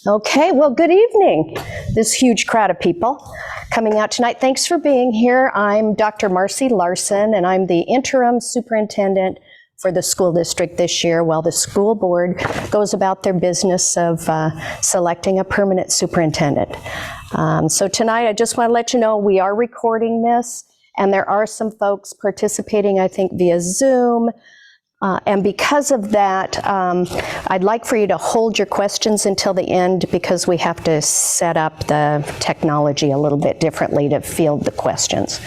Okay, well, good evening, this huge crowd of people coming out tonight. Thanks for being here. I'm Dr. Marcy Larson, and I'm the interim superintendent for the school district this year while the school board goes about their business of selecting a permanent superintendent. So tonight, I just want to let you know we are recording this, and there are some folks participating, I think, via Zoom. And because of that, I'd like for you to hold your questions until the end because we have to set up the technology a little bit differently to field the questions.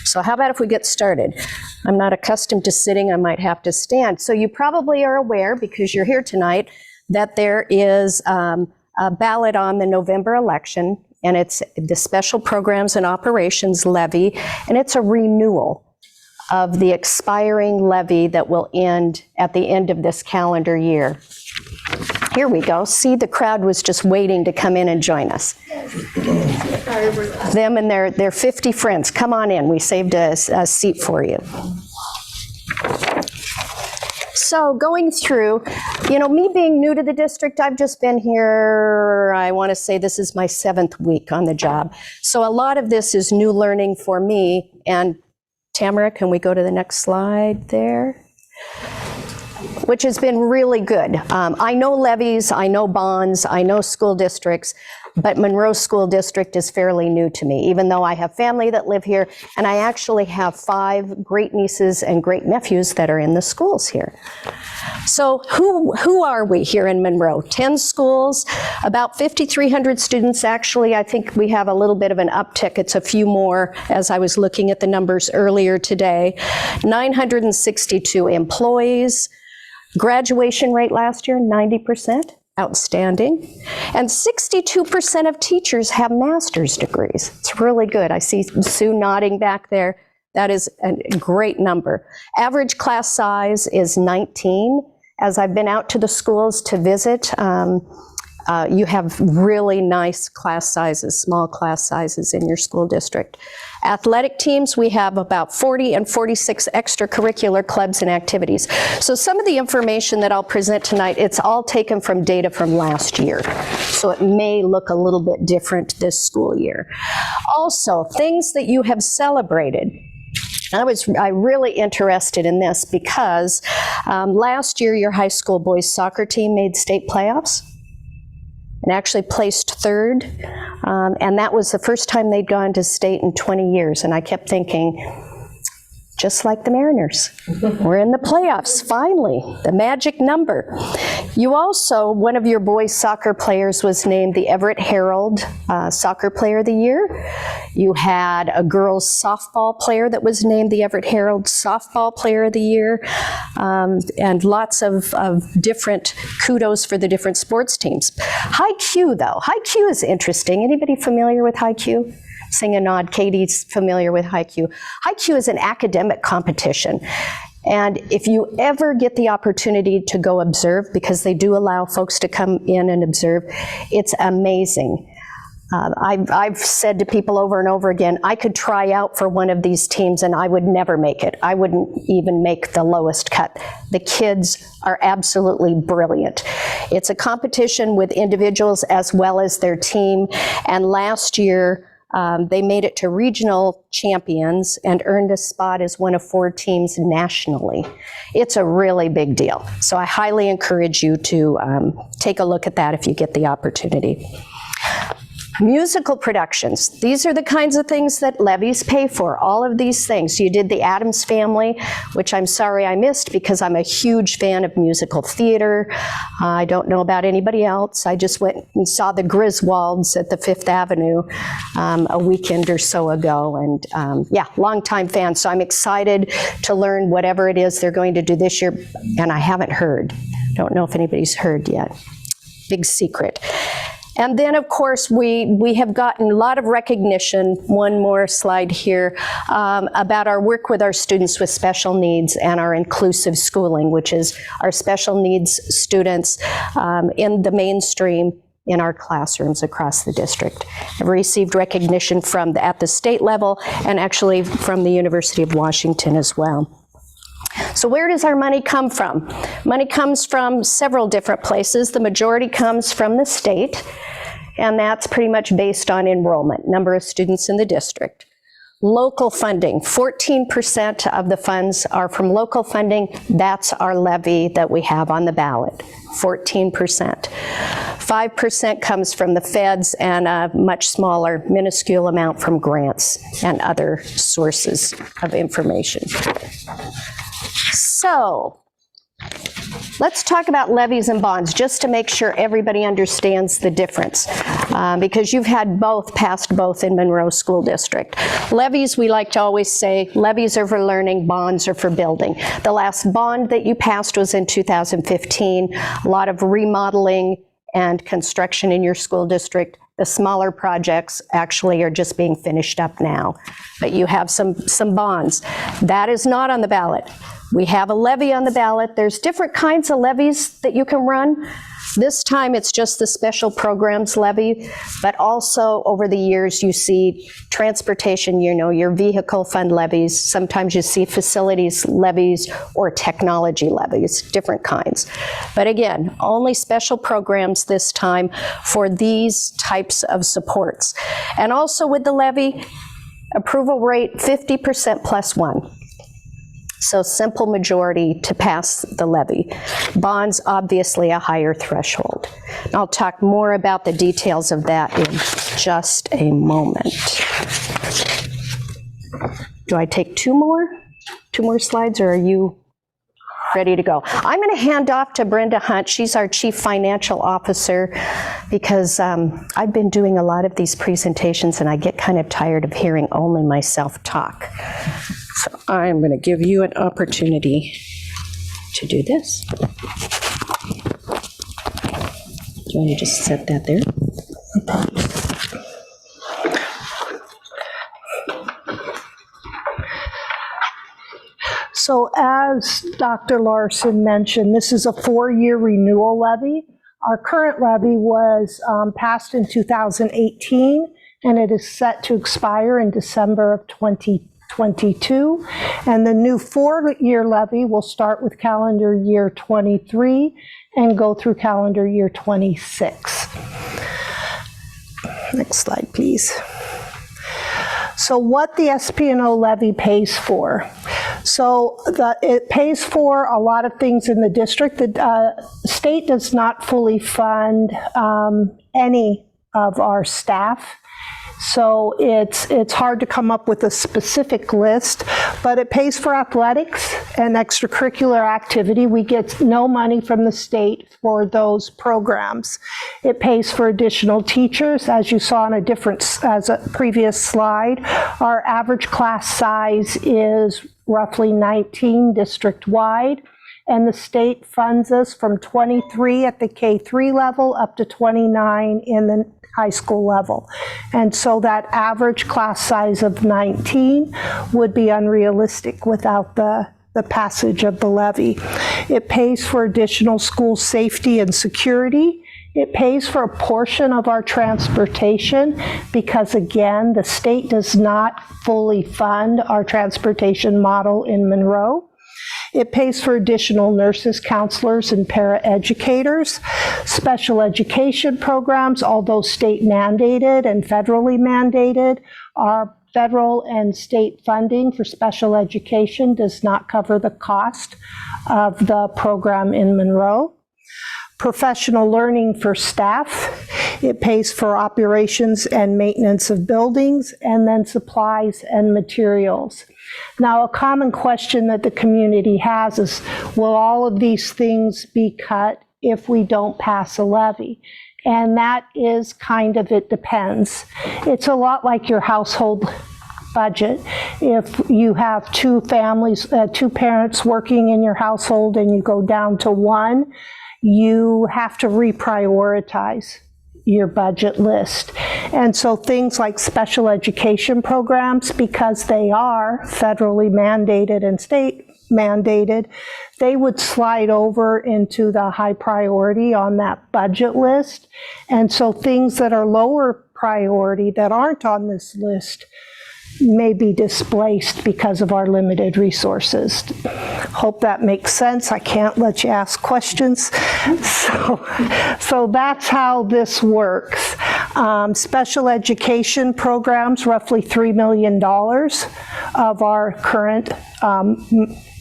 So how about if we get started? I'm not accustomed to sitting, I might have to stand. So you probably are aware, because you're here tonight, that there is a ballot on the November election, and it's the Special Programs and Operations Levy, and it's a renewal of the expiring levy that will end at the end of this calendar year. Here we go. See, the crowd was just waiting to come in and join us. Them and their 50 friends. Come on in. We saved a seat for you. So going through, you know, me being new to the district, I've just been here, I want to say this is my 7th week on the job. So a lot of this is new learning for me. And Tamara, can we go to the next slide there? Which has been really good. I know levies, I know bonds, I know school districts, but Monroe School District is fairly new to me, even though I have family that live here, and I actually have 5 great nieces and great nephews that are in the schools here. So who are we here in Monroe? 10 schools, about 5,300 students. Actually, I think we have a little bit of an uptick. It's a few more as I was looking at the numbers earlier today. 962 employees. Graduation rate last year, 90%. Outstanding. And 62% of teachers have master's degrees. It's really good. I see Sue nodding back there. That is a great number. Average class size is 19. As I've been out to the schools to visit, you have really nice class sizes, small class sizes in your school district. Athletic teams, we have about 40 and 46 extracurricular clubs and activities. So some of the information that I'll present tonight, it's all taken from data from last year. So it may look a little bit different this school year. Also, things that you have celebrated. I was really interested in this because last year your high school boys soccer team made state playoffs and actually placed 3rd. And that was the first time they'd gone to state in 20 years. And I kept thinking, just like the Mariners, we're in the playoffs, finally, the magic number. You also, one of your boys' soccer players was named the Everett Herald Soccer Player of the Year. You had a girls' softball player that was named the Everett Herald Softball Player of the Year, and lots of different kudos for the different sports teams. High Q, though. High Q is interesting. Anybody familiar with High Q? Sing a nod. Katie's familiar with High Q. High Q is an academic competition. And if you ever get the opportunity to go observe, because they do allow folks to come in and observe, it's amazing. I've said to people over and over again, I could try out for one of these teams and I would never make it. I wouldn't even make the lowest cut. The kids are absolutely brilliant. It's a competition with individuals as well as their team. And last year, they made it to regional champions and earned a spot as one of 4 teams nationally. It's a really big deal. So I highly encourage you to take a look at that if you get the opportunity. Musical productions. These are the kinds of things that levies pay for, all of these things. You did the Addams Family, which I'm sorry I missed because I'm a huge fan of musical theater. I don't know about anybody else. I just went and saw the Griswolds at the 5th Avenue a weekend or so ago. And yeah, longtime fan. So I'm excited to learn whatever it is they're going to do this year. And I haven't heard. Don't know if anybody's heard yet. Big secret. And then, of course, we have gotten a lot of recognition, one more slide here, about our work with our students with special needs and our inclusive schooling, which is our special needs students in the mainstream in our classrooms across the district. I've received recognition at the state level and actually from the University of Washington as well. So where does our money come from? Money comes from several different places. The majority comes from the state, and that's pretty much based on enrollment, number of students in the district. Local funding, 14% of the funds are from local funding. That's our levy that we have on the ballot, 14%. 5% comes from the feds, and a much smaller, minuscule amount from grants and other sources of information. So, let's talk about levies and bonds, just to make sure everybody understands the difference, because you've had both, passed both in Monroe School District. Levies, we like to always say, levies are for learning, bonds are for building. The last bond that you passed was in 2015. A lot of remodeling and construction in your school district. The smaller projects actually are just being finished up now, but you have some bonds. That is not on the ballot. We have a levy on the ballot. There's different kinds of levies that you can run. This time it's just the special programs levy, but also over the years you see transportation, you know, your vehicle fund levies. Sometimes you see facilities levies or technology levies, different kinds. But again, only special programs this time for these types of supports. And also with the levy, approval rate 50% plus 1. So simple majority to pass the levy. Bonds, obviously a higher threshold. And I'll talk more about the details of that in just a moment. Do I take two more slides, or are you ready to go? I'm going to hand off to Brenda Hunt. She's our Chief Financial Officer, because I've been doing a lot of these presentations and I get kind of tired of hearing only myself talk. So I'm going to give you an opportunity to do this. Do you want to just set that there? So as Dr. Larson mentioned, this is a 4-year renewal levy. Our current levy was passed in 2018, and it is set to expire in December of 2022. And the new 4-year levy will start with calendar year 23 and go through calendar year 26. Next slide, please. So what the SP&O levy pays for. So it pays for a lot of things in the district. The state does not fully fund any of our staff. So it's hard to come up with a specific list, but it pays for athletics and extracurricular activity. We get no money from the state for those programs. It pays for additional teachers, as you saw on a previous slide. Our average class size is roughly 19 district-wide, and the state funds us from 23 at the K-3 level up to 29 in the high school level. And so that average class size of 19 would be unrealistic without the passage of the levy. It pays for additional school safety and security. It pays for a portion of our transportation because, again, the state does not fully fund our transportation model in Monroe. It pays for additional nurses, counselors, and paraeducators. Special education programs, although state mandated and federally mandated, our federal and state funding for special education does not cover the cost of the program in Monroe. Professional learning for staff. It pays for operations and maintenance of buildings, and then supplies and materials. Now, a common question that the community has is, will all of these things be cut if we don't pass a levy? And that is kind of, it depends. It's a lot like your household budget. If you have two parents working in your household and you go down to one, you have to reprioritize your budget list. And so things like special education programs, because they are federally mandated and state mandated, they would slide over into the high priority on that budget list. And so things that are lower priority that aren't on this list may be displaced because of our limited resources. Hope that makes sense. I can't let you ask questions. So that's how this works. Special education programs, roughly $3 million of our current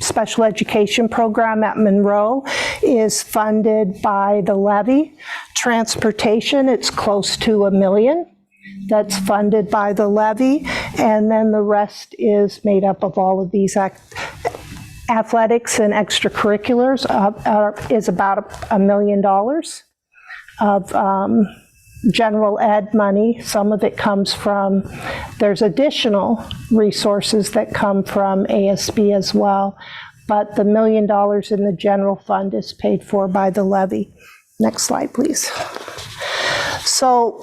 special education program at Monroe is funded by the levy. Transportation, it's close to $1 million. That's funded by the levy, and then the rest is made up of all of these athletics and extracurriculars is about $1 million of general ed money. Some of it comes from, there's additional resources that come from ASB as well, but the $1 million in the general fund is paid for by the levy. Next slide, please. So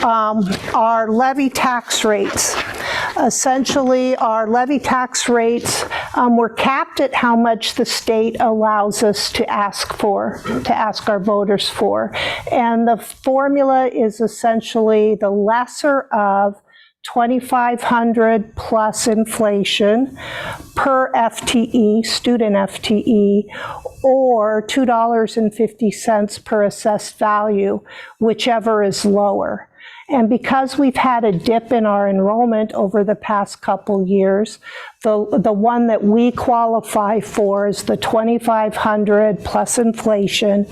our levy tax rates, essentially our levy tax rates, we're capped at how much the state allows us to ask our voters for. And the formula is essentially the lesser of $2,500 plus inflation per FTE, student FTE, or $2.50 per assessed value, whichever is lower. And because we've had a dip in our enrollment over the past couple years, the one that we qualify for is the $2,500 plus inflation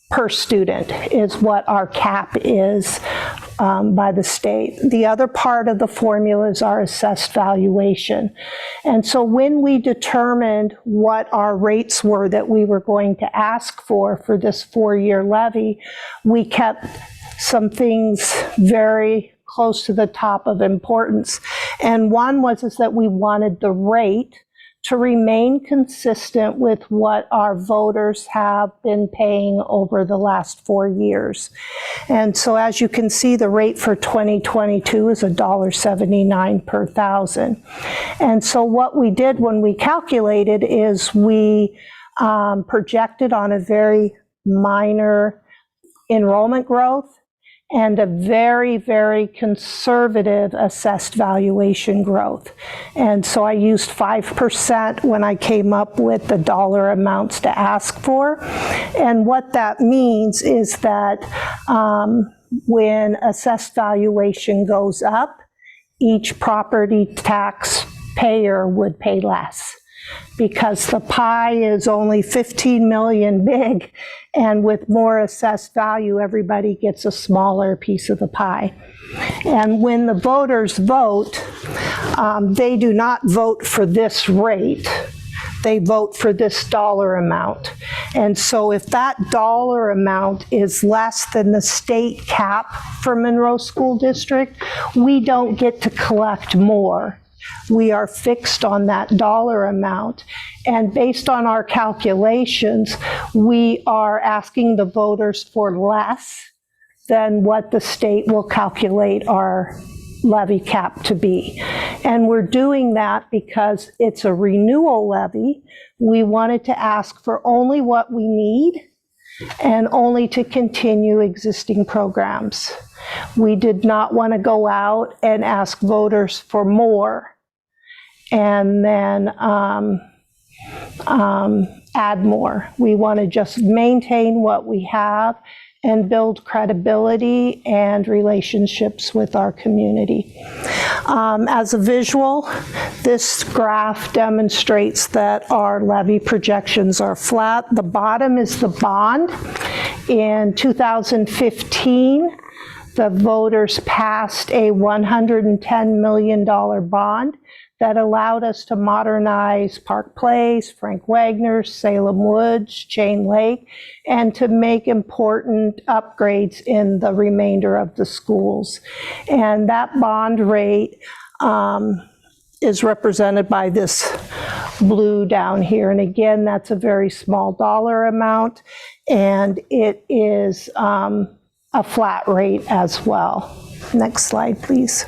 per student is what our cap is by the state. The other part of the formula is our assessed valuation. And so when we determined what our rates were that we were going to ask for this 4-year levy, we kept some things very close to the top of importance. And one was that we wanted the rate to remain consistent with what our voters have been paying over the last 4 years. And so as you can see, the rate for 2022 is $1.79 per thousand. And so what we did when we calculated is we projected on a very minor enrollment growth and a very, very conservative assessed valuation growth. And so I used 5% when I came up with the dollar amounts to ask for. And what that means is that when assessed valuation goes up, each property tax payer would pay less, because the pie is only 15 million big, and with more assessed value, everybody gets a smaller piece of the pie. And when the voters vote, they do not vote for this rate. They vote for this dollar amount. And so if that dollar amount is less than the state cap for Monroe School District, we don't get to collect more. We are fixed on that dollar amount. And based on our calculations, we are asking the voters for less than what the state will calculate our levy cap to be. And we're doing that because it's a renewal levy. We wanted to ask for only what we need and only to continue existing programs. We did not want to go out and ask voters for more and then add more. We want to just maintain what we have and build credibility and relationships with our community. As a visual, this graph demonstrates that our levy projections are flat. The bottom is the bond. In 2015, the voters passed a $110 million bond that allowed us to modernize Park Place, Frank Wagner's, Salem Woods, Chain Lake, and to make important upgrades in the remainder of the schools. And that bond rate is represented by this blue down here. And again, that's a very small dollar amount, and it is a flat rate as well. Next slide, please.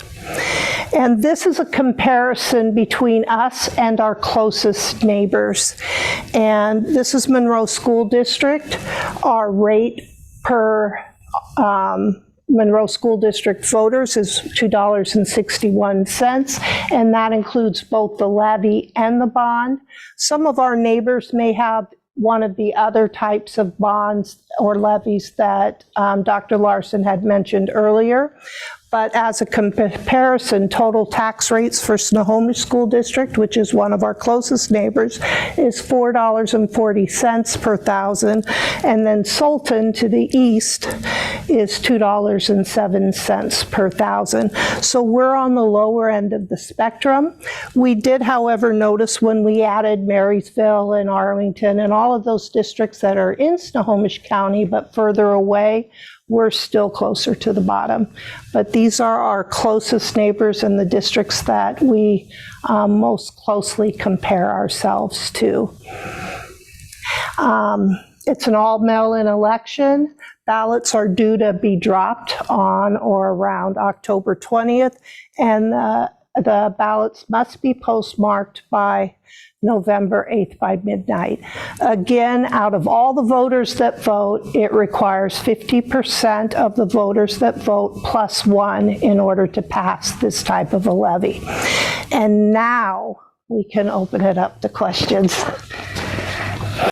And this is a comparison between us and our closest neighbors. And this is Monroe School District. Our rate per Monroe School District voters is $2.61, and that includes both the levy and the bond. Some of our neighbors may have one of the other types of bonds or levies that Dr. Larson had mentioned earlier. But as a comparison, total tax rates for Snohomish School District, which is one of our closest neighbors, is $4.40 per thousand. And then Sultan to the east is $2.07 per thousand. So we're on the lower end of the spectrum. We did, however, notice when we added Marysville and Arlington and all of those districts that are in Snohomish County but further away, we're still closer to the bottom. But these are our closest neighbors and the districts that we most closely compare ourselves to. It's an all mail-in election. Ballots are due to be dropped on or around October 20th, and the ballots must be postmarked by November 8th by midnight. Again, out of all the voters that vote, it requires 50% of the voters that vote plus one in order to pass this type of a levy. And now we can open it up to questions.